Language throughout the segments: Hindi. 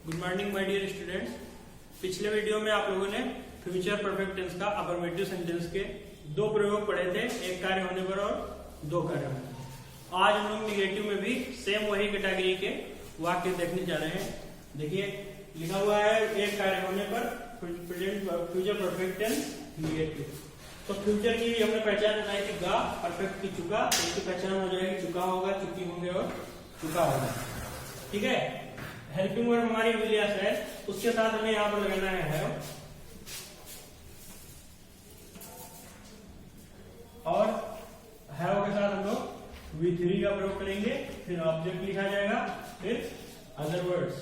Good morning my dear students. पिछले वीडियो में आप लोगों ने फ्यूचर परफेक्ट टेंस का अफर्मेटिव सेंटेंस के दो प्रयोग पढ़े थे, एक कार्य होने पर और दो कार्य होने पर। आज हम लोग निगेटिव में भी सेम वही कैटेगरी के वाक्य देखने जा रहे हैं। देखिए लिखा हुआ है एक कार्य होने पर फ्यूचर परफेक्ट टेंस निगेटिव। तो फ्यूचर की हमने पहचान बनाई थी गा, परफेक्ट की चुका, इसकी पहचान हो जाएगी चुका होगा, चुकी होंगे और चुका होगा। ठीक है। हेल्पिंग वर्ब हमारी विलियस है, उसके साथ हमें यहाँ पर लगाना है हैव और हैव के साथ हम लोग V3 का प्रयोग करेंगे, फिर ऑब्जेक्ट लिखा जाएगा, फिर अदर वर्ड्स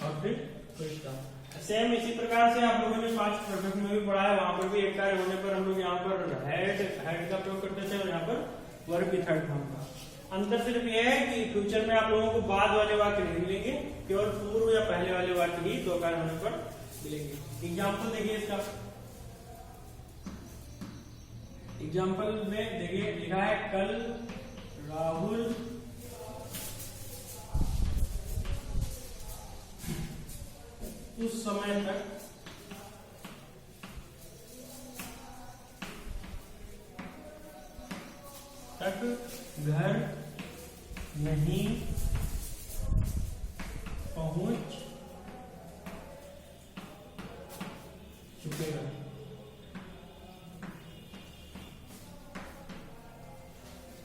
और फिर सेम इसी प्रकार से आप लोगों ने पास्ट परफेक्ट में भी पढ़ा है। वहां पर भी एक कार्य होने पर हम लोग यहाँ पर हेड का प्रयोग करते थे और यहाँ पर वर्ब की थर्ड फॉर्म का। अंतर सिर्फ यह है कि फ्यूचर में आप लोगों को बाद वाले वाक्य नहीं मिलेंगे, केवल पूर्व या पहले वाले वाक्य ही दो कार्य होने पर मिलेंगे। एग्जाम्पल देखिए इसका। एग्जाम्पल में देखिए लिखा है कल राहुल उस समय तक घर नहीं पहुंच चुकेगा।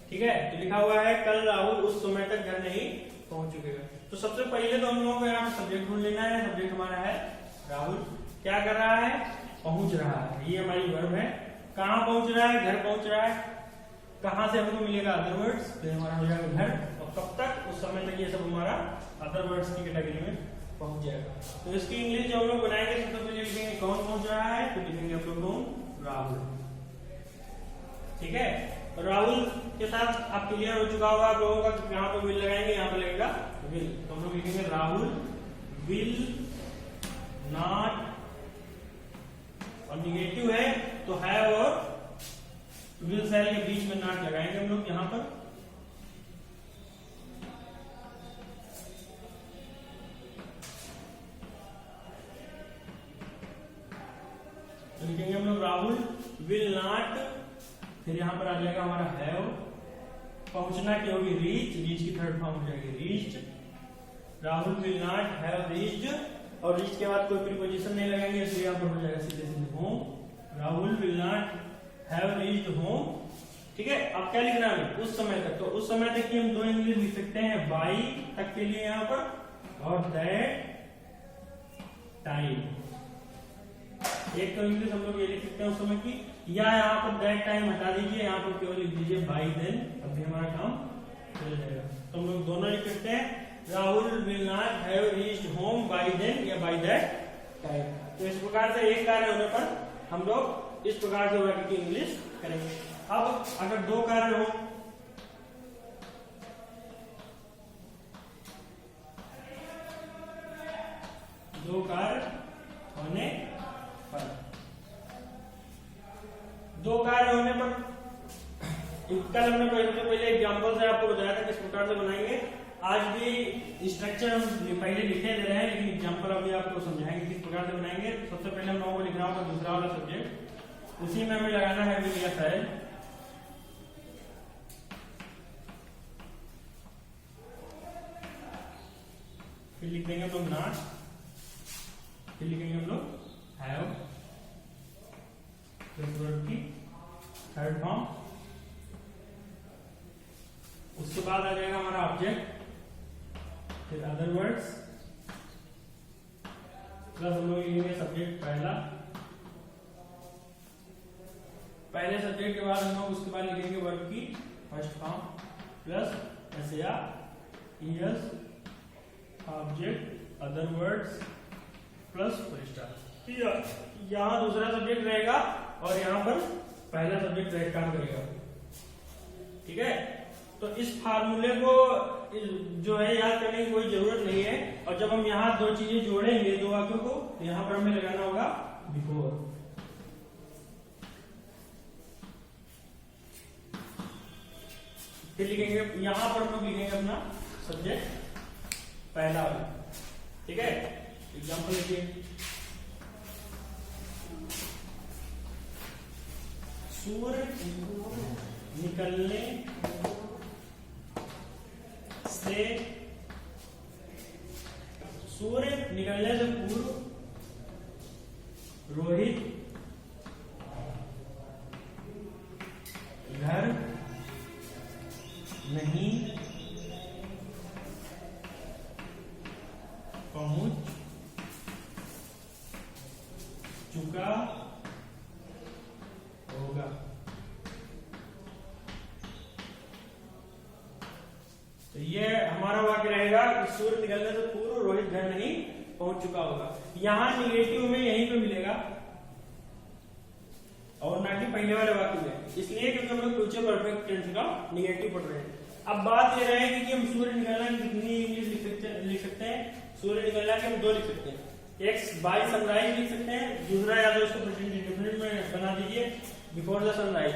ठीक है। तो लिखा हुआ है कल राहुल उस समय तक घर नहीं पहुंच चुकेगा। तो सबसे पहले तो हम लोगों को यहाँ सब्जेक्ट ढूंढ लेना है। सब्जेक्ट हमारा है राहुल, क्या कर रहा है, पहुंच रहा है, ये हमारी वर्ब है। कहाँ पहुंच रहा है, घर पहुंच रहा है। कहां से हमको मिलेगा अदर वर्ड्स, तो हमारा हो जाएगा घर, और कब तक, उस समय तक ये सब हमारा अदर वर्ड्स की कैटेगरी में पहुंच जाएगा। तो इसकी इंग्लिश जो हम लोग बनाएंगे सबसे पहले लिखेंगे कौन पहुंच रहा है, तो लिखेंगे आप लोग कौन, राहुल। ठीक है। तो राहुल के साथ आप क्लियर हो चुका होगा आप लोगों का, यहाँ पे विल लगाएंगे, यहाँ पे लगेगा विल, तो हम लोग लिखेंगे राहुल विल नॉट, और निगेटिव है तो हैव और विल सेल के बीच में नॉट लगाएंगे हम लोग यहां पर। तो लिखेंगे हम लोग राहुल विल नॉट, फिर यहां पर आ जाएगा हमारा हैव, पहुंचना की होगी रीच, रीच की थर्ड फॉर्म हो जाएगी reached. Rahul will not have reached, और रीच के बाद कोई प्रीपोजिशन नहीं लगाएंगे, इसलिए यहां पर हो जाएगा सीधे सीधे home. Rahul will not have reached home. ठीक है। अब क्या लिखना है उस समय तक, तो उस समय तक की हम दो इंग्लिश लिख सकते हैं, बाई तक के लिए यहाँ पर, और दैट टाइम। एक तो इंग्लिश हम लोग ये लिख सकते हैं उस समय की, या यहाँ पर दैट टाइम हटा दीजिए, यहाँ पर केवल लिख दीजिए बाई देन, अभी हमारा काम चल जाएगा। तो हम लोग दोनों लिख सकते हैं Rahul will not have reached home by then या बाई दैट टाइम। तो इस प्रकार से एक कार्य होने पर हम लोग इस प्रकार से वाक्य की इंग्लिश करेंगे। अब अगर दो कार्य हो, दो कार्य होने पर, दो कार्य होने पर कल हमने पहले एग्जांपल से आपको बताया था किस प्रकार से बनाएंगे। आज भी स्ट्रक्चर हम पहले लिखे दे रहे हैं, लेकिन एग्जांपल अभी आपको समझाएंगे किस प्रकार से बनाएंगे। सबसे पहले हम लोगों को लिखना होगा दूसरा वाला सब्जेक्ट, उसी में हमें लगाना है विल या शैल। फिर लिख देंगे हम लोग नॉट, फिर लिखेंगे हम लोग हैव, वर्ब की थर्ड फॉर्म। उसके बाद आ जाएगा हमारा ऑब्जेक्ट, फिर अदर वर्ड्स, प्लस हम लोग लिखेंगे सब्जेक्ट पहला, पहले सब्जेक्ट के बाद हम लोग उसके बाद लिखेंगे वर्ब की फर्स्ट फॉर्म, प्लस एसया ES object other words plus full stop. यहाँ दूसरा सब्जेक्ट रहेगा और यहाँ पर पहला सब्जेक्ट रह काम करेगा। ठीक है। तो इस फार्मूले को जो है याद करने की कोई जरूरत नहीं है, और जब हम यहाँ दो चीजें जोड़ेंगे दो वाक्यों को, तो यहाँ पर हमें लगाना होगा बिफोर। फिर लिखेंगे, यहां पर हम लोग लिखेंगे अपना सब्जेक्ट पहला वाला, ठीक है, एग्जाम्पल देखिए, सूर्य निकलने से पूर्व रोहित घर नहीं पहुंच चुका होगा। तो ये हमारा वाक्य रहेगा कि सूर्य निकलने से पूर्व रोहित घर नहीं पहुंच चुका होगा। यहां निगेटिव में यहीं पे मिलेगा और ना कि पहले वाले वाक्य में, इसलिए क्योंकि हम लोग फ्यूचर परफेक्ट टेंस का निगेटिव पढ़ रहे हैं। अब बात ये रहेगी कि हम सूर्य निकलना की कितनी इंग्लिश लिख सकते हैं। सूर्य निकलना के हम दो लिख सकते हैं, एक बाय सनराइज लिख सकते हैं, दूसरा या तो इसको प्रेजेंट इंडेफिनिट में बना दीजिए, बिफोर द सनराइज।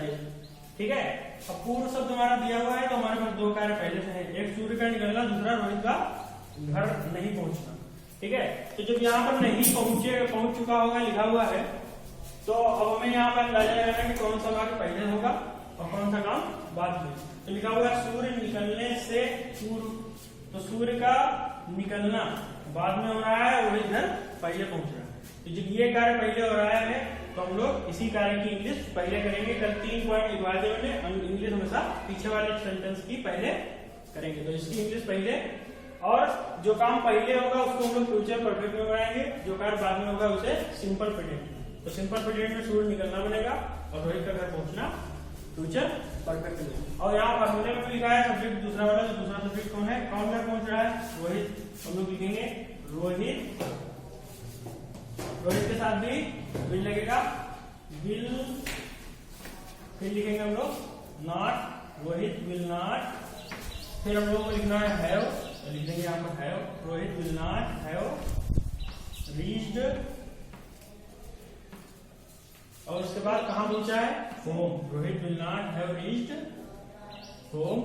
ठीक है, अब पूर्व शब्द हमारा दिया हुआ है तो हमारे पास दो कार्य पहले से है, एक सूर्य का निकलना, दूसरा रोहित का घर नहीं पहुंचना। ठीक है, तो जब यहाँ पर नहीं पहुंच चुका होगा लिखा हुआ है, तो अब हमें यहाँ पर अंदाजा लगाना है कि कौन सा वाक्य पहले होगा और कौन सा काम बाद में। तो लिखा हुआ है सूर्य निकलने से पूर्व, तो सूर्य का निकलना बाद में हो रहा है, रोहित घर पहले पहुंच रहा है। तो जब ये कार्य पहले हो रहा है तो हम लोग इसी कार्य की इंग्लिश पहले करेंगे। कल 3 पॉइंट लिखवाए थे मैंने, इंग्लिश हमेशा पीछे वाले सेंटेंस की पहले करेंगे, तो इसकी इंग्लिश पहले, और जो काम पहले होगा उसको हम लोग फ्यूचर परफेक्ट में बनाएंगे, जो कार्य बाद में होगा उसे सिंपल प्रेजेंट। तो सिंपल प्रेजेंट में सूर्य निकलना बनेगा और रोहित का घर पहुंचना फ्यूचर परफेक्ट में। और यहाँ फॉर्मूले में लिखा है सब्जेक्ट दूसरा वाला, तो दूसरा सब्जेक्ट कौन है, कौन घर पहुंच रहा है, रोहित। हम लोग लिखेंगे रोहित, रोहित के साथ भी विल लगेगा, विल, फिर लिखेंगे हम लोग नॉट, रोहित विल नॉट, फिर हम लोग को लिखना है हैव, तो लिख देंगे यहाँ पर have, Rohit will not have reached, और उसके बाद कहां पहुंचा है, home, Rohit will not have reached home.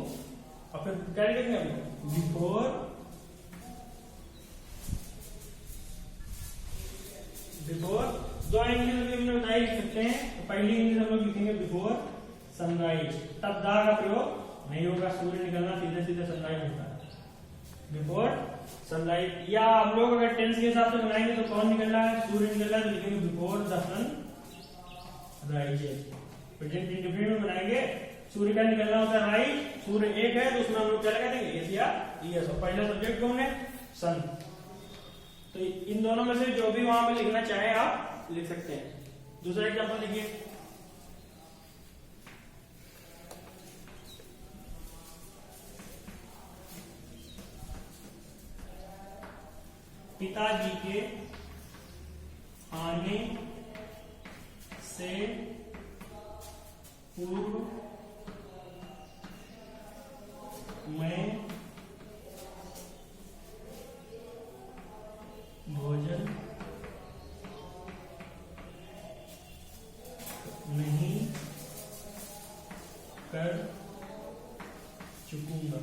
और फिर क्या लिखेंगे हम, बिफोर दो इंग्लिश हमने बताई लिख सकते हैं। तो पहली इंग्लिश हम लोग लिखेंगे बिफोर सनराइज, तब दा का प्रयोग नहीं होगा, सूर्य निकलना सीधे सीधे सनराइज होता है, बिफोर सनराइज। या हम लोग अगर टेंस के हिसाब से बनाएंगे तो कौन निकल रहा है, सूर्य निकल रहा है, तो लिखेंगे before the sun rises. Present indefinite में बनाएंगे, सूर्य का निकलना होता है राइज, सूर्य एक है तो उसमें हम लोग क्या लगा देंगे, एस या ईएस। और पहला सब्जेक्ट कौन है, सन। तो इन दोनों में से जो भी वहां पे लिखना चाहे आप लिख सकते हैं। दूसरा एग्जांपल लिखिए, पिताजी के आने से पूर्व मैं भोजन नहीं कर चुकूंगा।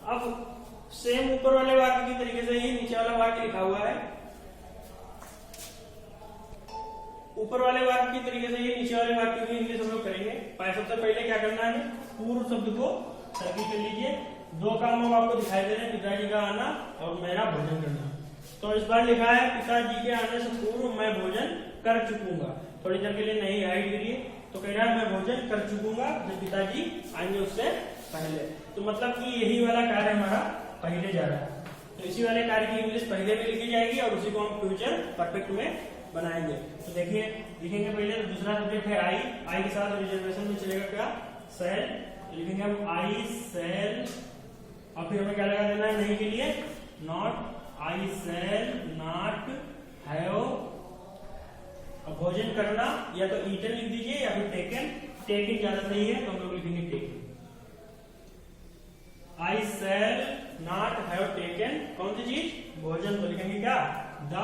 अब सेम ऊपर वाले वाक्य की तरीके से ही नीचे वाला वाक्य लिखा हुआ है, ऊपर वाले वाक्य की तरीके से ही नीचे वाले वाक्य की इंग्लिश हम लोग करेंगे। सबसे पहले क्या करना है, पूर्व शब्द को सर्किल कर लीजिए। दो काम हम आपको दिखाई दे रहे हैं, पिताजी का आना और मेरा भोजन करना। तो इस बार लिखा है पिताजी के आने से पूर्व मैं भोजन कर चुकूंगा। थोड़ी देर के लिए नहीं हाइड करिए, तो कह रहा है मैं भोजन कर चुकूंगा जब पिताजी आएंगे उससे पहले। तो मतलब कि यही वाला कार्य हमारा पहले जा रहा है, तो इसी वाले कार्य की इंग्लिश पहले भी लिखी जाएगी और उसी को हम फ्यूचर परफेक्ट में बनाएंगे। तो देखिए लिखेंगे पहले, तो दूसरा सब्जेक्ट है आई, आई के साथ रिजर्वेशन में चलेगा क्या, सेल, लिखेंगे हम आई सेल, और फिर हमें क्या लगा देना है नहीं के लिए, not, I shall not have. अब भोजन करना या तो ईटन लिख दीजिए या फिर टेकन, टेकन ज्यादा सही है तो हम लोग लिखेंगे taken. I shall not have taken कौन सी चीज, भोजन, तो लिखेंगे क्या, the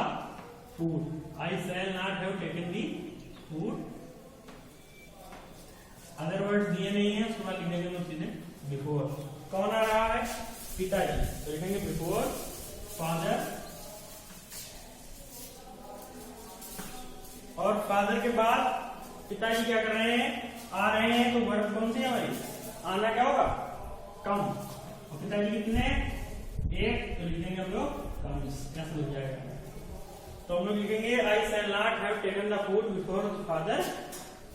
food. I shall not have taken the food. Other words दिए नहीं है, उसके बाद लिख देंगे हम सीधे बिफोर। कौन आ रहा है? पिताजी, तो लिखेंगे बिफोर फादर, और फादर के बाद पिताजी क्या कर रहे हैं? आ रहे हैं, तो वर्ब कौन सी है हमारी? आना क्या होगा? कम। और पिताजी कितने? एक, तो लिखेंगे हम लोग कम्स। कैसे लिख जाएगा? तो हम लोग लिखेंगे I shall not have taken the food before the father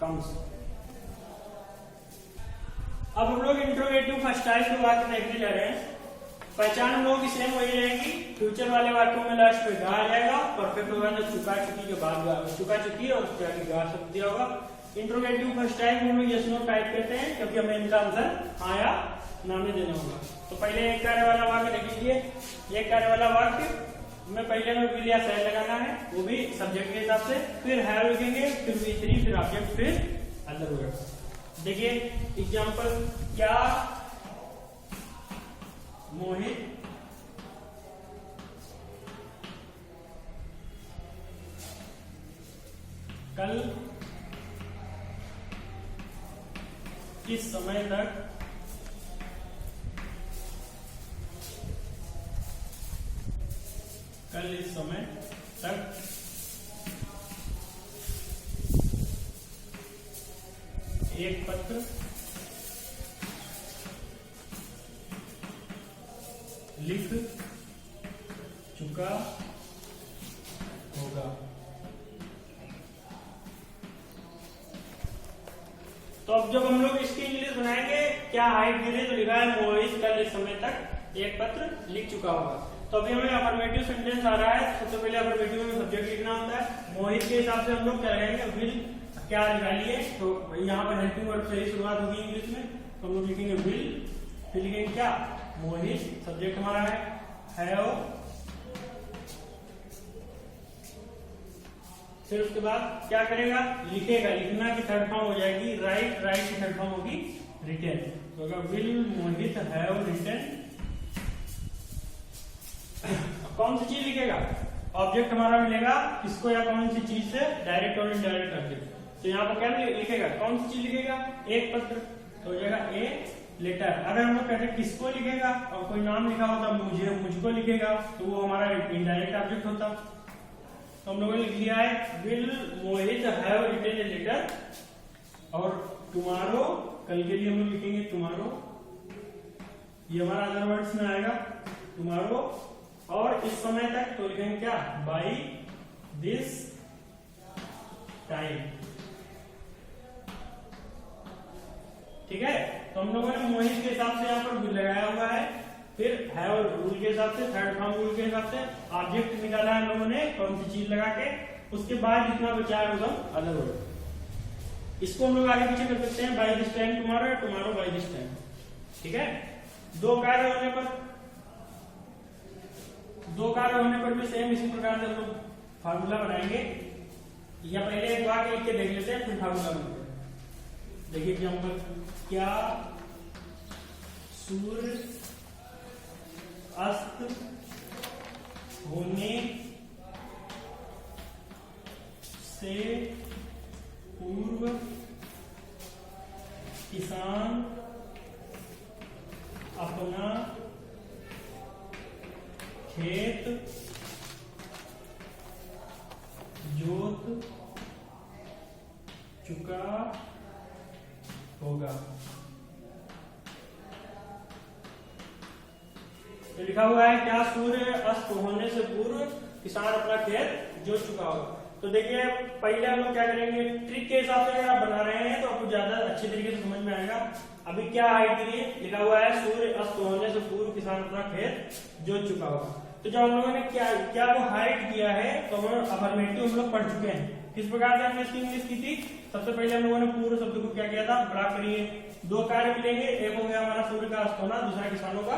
comes. अब हम लोग इंट्रोगेटिव फर्स्ट टाइप के वाक्य देखने जा रहे हैं। पहचान हम लोग की सेम वही रहेगी। फ्यूचर वाले वाक्यों में लास्ट में गा आ जाएगा, परफेक्ट होगा तो चुका चुकी के बाद चुका चुकी और उसके आगे गा शब्द दिया होगा। इंट्रोगेटिव फर्स्ट टाइप हम लोग यस नो टाइप करते हैं, क्योंकि हमें इनका आंसर हाँ या ना में देना होगा। तो पहले एक कार्य वाला वाक्य देख लीजिए। एक कार्य वाला वाक्य में पहले में विल या शैल लगाना है, वो भी सब्जेक्ट के हिसाब से, फिर हैव लिखेंगे, फिर V3, फिर ऑब्जेक्ट, फिर अदर वर्ड्स। देखिए एग्जाम्पल, क्या मोहित कल किस समय तक कल इस समय तक एक पत्र लिख चुका होगा। तो अब जब हम लोग इसकी इंग्लिश बनाएंगे, क्या हाइट गिरी, तो लिखा है मोहित कल इस समय तक एक पत्र लिख चुका होगा। तो अभी हमें अफर्मेटिव सेंटेंस आ रहा है। सबसे पहले अफर्मेटिव में सब्जेक्ट लिखना होता है। मोहित के हिसाब से हम लोग क्या लगाएंगे? विल क्या निकालिए, तो यहाँ पर हेल्पिंग वर्ड से ही शुरुआत होगी इंग्लिश में, तो हम लोग लिखेंगे विल, फिर लिखेंगे क्या? मोहित, सब्जेक्ट हमारा है हैव, फिर उसके बाद क्या करेगा? लिखेगा। लिखना की थर्ड फॉर्म हो जाएगी राइट, राइट की थर्ड फॉर्म होगी रिटन। तो अगर विल मोहित हैव रिटन, कौन सी चीज लिखेगा? ऑब्जेक्ट हमारा मिलेगा किसको या कौन सी चीज से? डायरेक्ट और इनडायरेक्ट ऑब्जेक्ट। तो यहाँ पर क्या लिखेगा? कौन सी चीज लिखेगा? एक पत्र, तो हो जाएगा ए लेटर। अगर हम लोग कहते हैं किसको लिखेगा और कोई नाम लिखा होता, मुझे, मुझको लिखेगा, तो वो हमारा इनडायरेक्ट ऑब्जेक्ट होता। तो हम लोगों ने लिख लिया है will Mohit have written a letter, और टुमारो, कल के लिए हम लोग लिखेंगे टुमारो, ये हमारा अदर वर्ड्स में आएगा टुमारो। और इस समय तक तो लिखेंगे क्या? By this time. ठीक है, तो हम लोगों ने मोहित के हिसाब से यहाँ पर विल लगाया हुआ है, फिर हैव रूल के हिसाब से, थर्ड फॉर्म रूल के हिसाब से ऑब्जेक्ट निकाला है हम लोगों ने कौन सी चीज लगा के। उसके बाद जितना बचा है वो अदर वर्ड। इसको हम लोग आगे पीछे कर सकते हैं, बाई दिस टाइम टुमारो या टुमारो बाई दिस टाइम। ठीक है, दो कार्य होने पर भी सेम इसी प्रकार से हम लोग फार्मूला बनाएंगे, या पहले एक वाक्य लिख के देख लेते हैं, फिर फार्मूला बनाते हैं। देखिए एग्जाम्पल, क्या सूर्य अस्त होने से पूर्व किसान अपना खेत जोत चुका होगा। तो लिखा हुआ है क्या सूर्य अस्त होने से पूर्व किसान अपना खेत जोत चुका होगा। तो देखिए पहले हम लोग क्या करेंगे, ट्रिक के हिसाब से अगर आप बना रहे हैं तो आपको ज्यादा अच्छे तरीके से समझ में आएगा। अभी क्या हाइट के लिए लिखा हुआ है सूर्य अस्त होने से पूर्व किसान अपना खेत जोत चुका होगा। तो जब हम लोगों ने क्या वो हाइट किया है, तो हम अफर्मेटिव हम लोग पढ़ चुके हैं। किस प्रकार से हमने इसकी इंग्लिश की थी? सबसे पहले हम लोगों ने पूर्व शब्द को क्या किया था? ब्रा करिए। दो कार्य मिलेंगे, एक हो गया हमारा सूर्य का अस्त होना, दूसरा किसानों का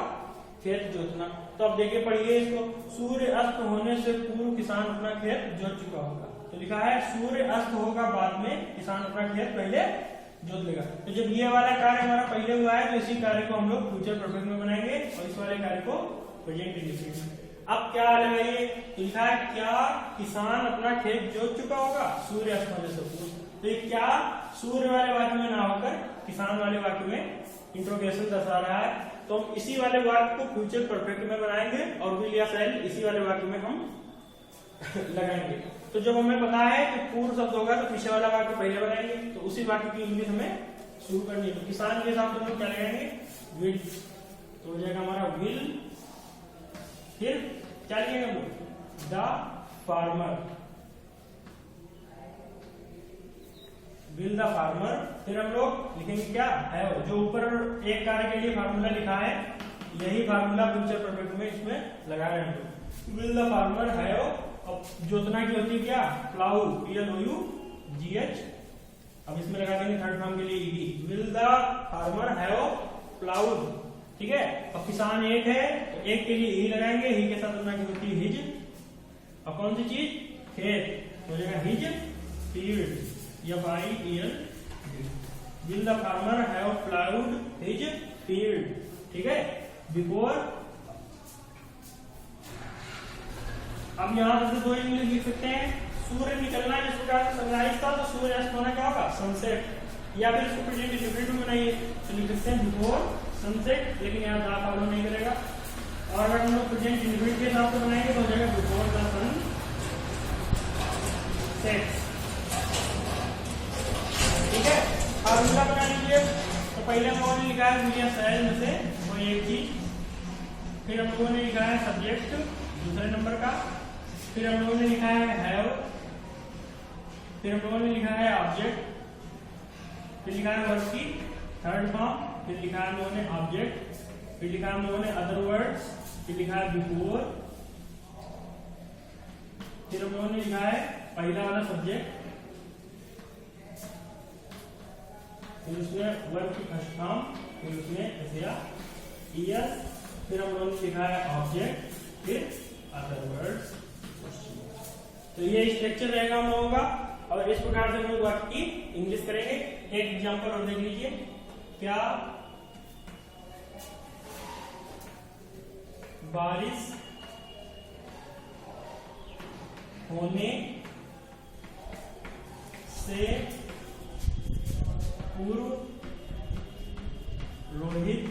खेत जोतना। तो अब देखिए पढ़िए इसको, सूर्य अस्त होने से पूर्व किसान अपना खेत जोत चुका होगा। तो लिखा है सूर्य अस्त होगा बाद में, किसान अपना खेत पहले जोत लेगा। तो जब ये वाला कार्य हमारा पहले हुआ है, तो इसी कार्य को हम लोग फ्यूचर परफेक्ट में बनाएंगे और इस वाले कार्य को प्रेजेंट इंडेफिनिट में। अब क्या लगाइए, लिखा है क्या किसान अपना खेत जोत चुका होगा सूर्य अस्त होने से पूर्व। तो ये क्या सूर्य वाले वाक्य में ना होकर किसान वाले वाक्य में इंट्रोगेशन दर्शा रहा है, तो हम इसी वाले वाक्य को फ्यूचर परफेक्ट में बनाएंगे और विल या शैल इसी वाले वाक्य में हम लगाएंगे। तो जब हमें पता है कि पूर्व शब्द होगा तो पीछे वाला वाक्य पहले बनाएंगे, तो उसी वाक्य की इंग्लिश हमें शुरू करनी है। तो किसान के हिसाब से हम क्या लगाएंगे, विल, तो हो जाएगा हमारा विल, फिर क्या लिखेंगे हम लोग, the farmer, will the farmer, फिर हम लोग लिखेंगे क्या, हैव, जो ऊपर एक कार्य के लिए फार्मूला लिखा है यही फार्मूला फ्यूचर परफेक्ट में इसमें लगा रहे हैं हम लोग। विल द फार्मर हैव, अब जोतना की होती है क्या, प्लाउ, PLOUGH, अब इसमें लगा देंगे थर्ड फॉर्म के लिए ED, will the farmer have ploughed, ठीक है। अब किसान एक है तो एक के लिए ही लगाएंगे, ही के साथ जोतना की होती है हिज, अब कौन सी चीज, खेत, हो जाएगा his field, FIELD, will the farmer have ploughed his field, ठीक है। बिफोर, अब यहां से दो इंग्लिश लिख सकते हैं, सूर्य निकलना जिस प्रकार से सनराइज था तो सूर्य अस्त होना क्या होगा, सनसेट, या फिर इसको प्रेजेंट इंडेफिनिट में बनाइए तो लिख सकते हैं बिफोर सनसेट, लेकिन यहाँ दा फॉलो नहीं करेगा। और अगर हम लोग प्रेजेंट इंडेफिनिट के हिसाब से बनाएंगे तो हो जाएगा बिफोर द सन सेट, ठीक है। फार्मूला बना लीजिए, तो पहले हम लोगों ने लिखा है विल या शैल में से वो एक चीज, फिर हम लोगों ने लिखा है सब्जेक्ट दूसरे नंबर का, फिर हम लोगों ने लिखा है हैव, फिर हम लोगों ने लिखा है ऑब्जेक्ट, फिर लिखा है वर्ब की थर्ड फॉर्म, फिर लिखा है हम लोगों ने ऑब्जेक्ट, फिर लिखा है हम लोगों ने अदर वर्ड्स, फिर लिखा है बिफोर, फिर हम लोगों ने लिखा है पहला वाला सब्जेक्ट, फिर उसमें वर्ब की फर्स्ट फॉर्म, फिर उसमें एसिया ईयर, फिर हम लोगों ने लिखा है ऑब्जेक्ट, फिर अदर वर्ड्स। तो ये स्ट्रक्चर रहेगा हम लोगों का, और इस प्रकार से हम लोग वाक्य की इंग्लिश करेंगे। एक एग्जांपल और देख लीजिए, क्या बारिश होने से पूर्व रोहित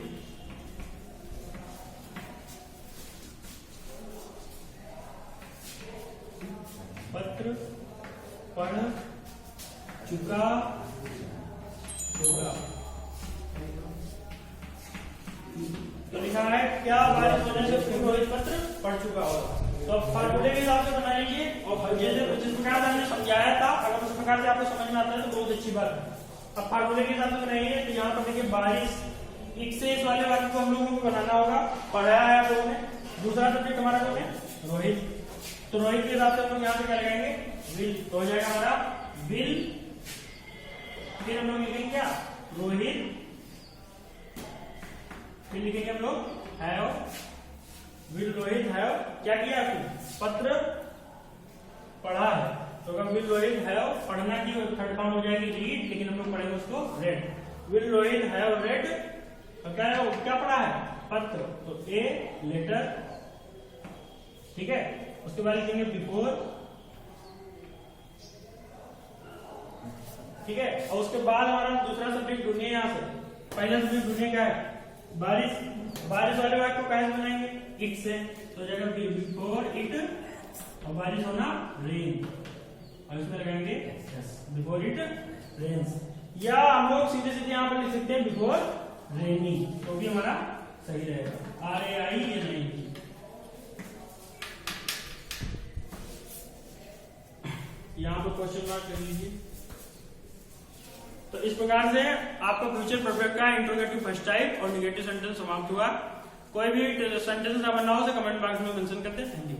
पत्र पढ़ चुका होगा। तो लिखा है क्या बारिश होने से पूर्व रोहित पत्र पढ़ चुका होगा। तो फार्मूले के हिसाब से बना लीजिए, और जैसे जिस प्रकार से हमने समझाया था अगर उस प्रकार से आपको समझ में आता है तो बहुत अच्छी बात है। अब फार्मूले के हिसाब से बनाइए, तो यहाँ पर देखिए बारिश, एक से इस वाले वाक्य को हम लोगों को बनाना होगा, पढ़ाया है आप लोगों ने। दूसरा सब्जेक्ट हमारा कौन है, रोहित, तो रोहित के हिसाब से हम लोग यहाँ पे क्या लगाएंगे, विल, तो हो जाएगा हमारा विल, फिर हम लोग लिखेंगे क्या, रोहित, फिर लिखेंगे हम लोग हैव, विल रोहित हैव क्या किया, पत्र पढ़ा है, तो अगर विल रोहित हैव पढ़ना की थर्ड फॉर्म हो जाएगी रीड, लेकिन हम लोग पढ़ेंगे उसको red, will Rohit have read, तो क्या है, क्या पढ़ा है, पत्र, तो ए लेटर, ठीक है। उसके बाद लिखेंगे बिफोर, ठीक है। और उसके बाद हमारा दूसरा सब्जेक्ट ढूंढिए, यहाँ से पहला सब्जेक्ट ढूंढिए क्या है, बारिश, बारिश वाले वाक्य को कैसे बनाएंगे, इट से, तो हो जाएगा बिफोर इट, और बारिश होना रेन, और इसमें लगाएंगे बिफोर इट रेन्स, या हम लोग सीधे सीधे यहाँ पर लिख सकते हैं बिफोर रेनी, तो भी हमारा सही रहेगा, RAI ये नहीं। यहाँ पर क्वेश्चन मार्क कर लीजिए। तो इस प्रकार से आपका फ्यूचर परफेक्ट का इंट्रोगेटिव फर्स्ट टाइप और नेगेटिव सेंटेंस समाप्त हुआ। कोई भी सेंटेंस ना बनना हो तो कमेंट बॉक्स में मेंशन करते हैं। Thank you.